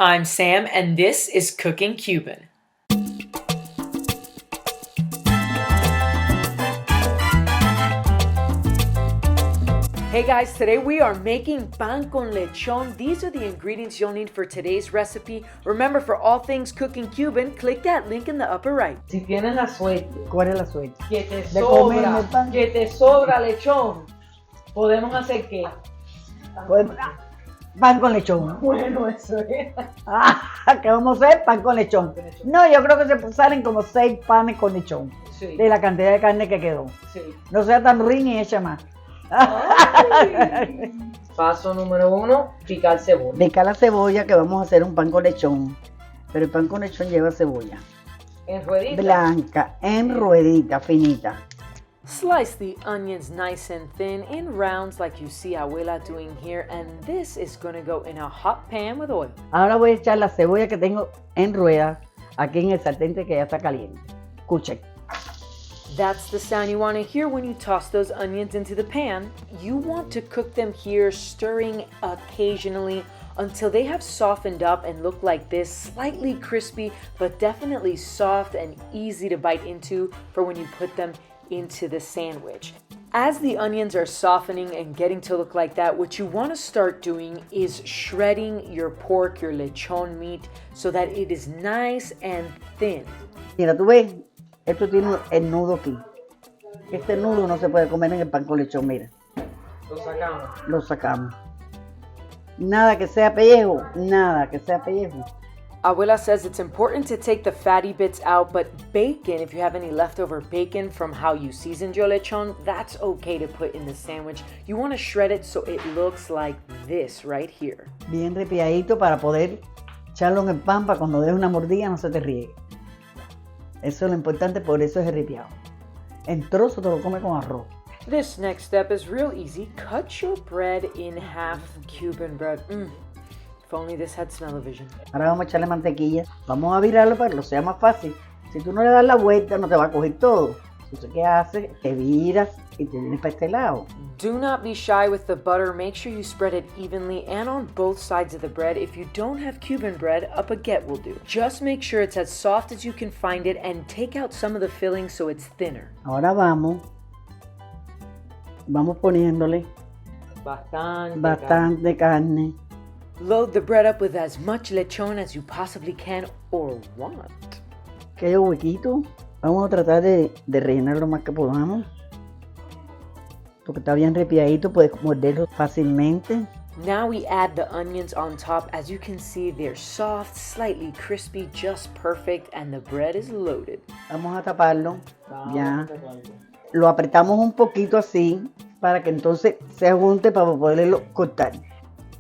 I'm Sam, and this is Cooking Cuban. Hey guys, today we are making pan con lechón. These are the ingredients you'll need for today's recipe. Remember, for all things Cooking Cuban, click that link in the upper right. Si tienes la suerte, ¿Cuál es la suerte? que te De comerme sobra, pan. que te sobra lechón, ¿podemos hacer qué? Pues, pan con lechón. Bueno, eso es. ¿Qué vamos a hacer? Pan con lechón. No, yo creo que se salen como 6 panes con lechón. Sí, De la cantidad de carne que quedó. sí. No sea tan ruin y echa más. Paso número 1, picar cebolla. Pica la cebolla, que vamos a hacer un pan con lechón. Pero el pan con lechón lleva cebolla En ruedita. blanca, en ruedita, finita. Slice the onions nice and thin in rounds like you see Abuela doing here, and this is going to go in a hot pan with oil. Ahora voy a echar la cebolla que tengo en rueda aquí en el sartén que ya está caliente. Escuchen. That's the sound you want to hear when you toss those onions into the pan. You want to cook them here, stirring occasionally until they have softened up and look like this, slightly crispy, but definitely soft and easy to bite into for when you put them into the sandwich. As the onions are softening and getting to look like that, what you want to start doing is shredding your pork, your lechon meat, so that it is nice and thin. Mira, tú ves, esto tiene el nudo aquí. Este nudo no se puede comer en el pan con lechón, mira. Lo sacamos. Lo sacamos. Nada que sea pellejo, nada que sea pellejo. Abuela says it's important to take the fatty bits out, but bacon, if you have any leftover bacon from how you seasoned your lechon, that's okay to put in the sandwich. You want to shred it so it looks like this right here. Bien ripiadito para poder echarlo en el pan para cuando des una mordida no se te riegue. Eso es lo importante, por eso es el ripiado. En trozo te lo come con arroz. This next step is real easy. Cut your bread in half, Cuban bread. If only this had smell-o-vision. Ahora vamos a echarle mantequilla. Vamos a virarlo para que lo sea más fácil. Si tú no le das la vuelta, no te va a coger todo. Entonces, ¿qué haces? Te viras y te vienes para este lado. Do not be shy with the butter. Make sure you spread it evenly and on both sides of the bread. If you don't have Cuban bread, a baguette will do. Just make sure it's as soft as you can find it and take out some of the filling so it's thinner. Ahora vamos poniéndole bastante carne. Load the bread up with as much lechon as you possibly can or want. Que hay huequito. Vamos a tratar de rellenar lo más que podamos. Porque está bien ripiadito, puedes morderlo fácilmente. Now we add the onions on top. As you can see, they're soft, slightly crispy, just perfect, and the bread is loaded. Vamos a taparlo. Ya. Lo apretamos un poquito así para que entonces se junte para poderlo cortar.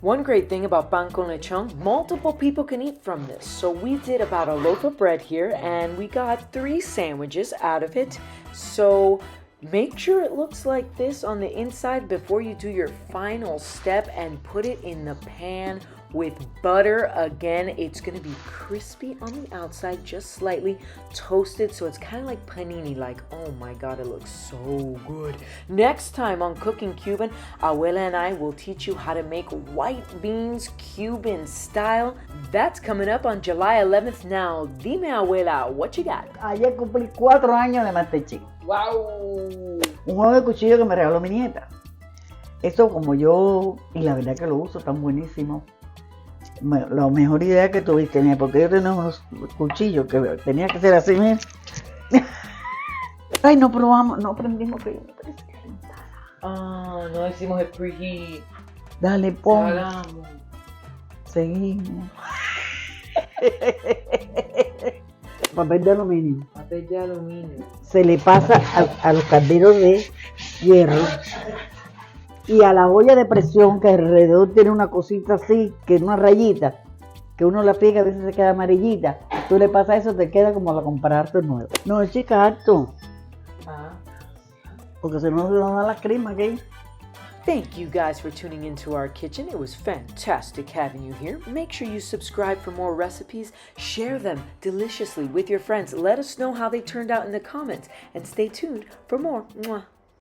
One great thing about pan con lechon, multiple people can eat from this. So we did about a loaf of bread here and we got 3 sandwiches out of it. So make sure it looks like this on the inside before you do your final step and put it in the pan with butter. Again, it's going to be crispy on the outside, just slightly toasted, so it's kind of like panini, like, oh my god, it looks so good. Next time on Cooking Cuban, Abuela and I will teach you how to make white beans Cuban style. That's coming up on July 11th. Now, dime, Abuela, what you got? Ayer cumplí 4 años de Masterchef. ¡Wow! Un juego de cuchillo que me regaló mi nieta. Eso como yo, y la verdad que lo uso, tan buenísimo. La mejor idea que tuviste, mira, porque yo tenía unos cuchillos que tenía que ser así, mira. Ay, no probamos, no aprendimos que yo me parece calentada. Ah, no hicimos el preheat. Dale, pon. Hagamos. Seguimos. Papel de aluminio. Papel de aluminio. Se le pasa a los calderos de hierro y a la olla de presión, que alrededor tiene una cosita así, que es una rayita, que uno la pica, a veces se queda amarillita. Tú le pasas eso, te queda como la compraste nuevo. No, chica, harto. Porque si no se nos da la crema aquí. Thank you guys for tuning into our kitchen. It was fantastic having you here. Make sure you subscribe for more recipes. Share them deliciously with your friends. Let us know how they turned out in the comments. And stay tuned for more. Mwah.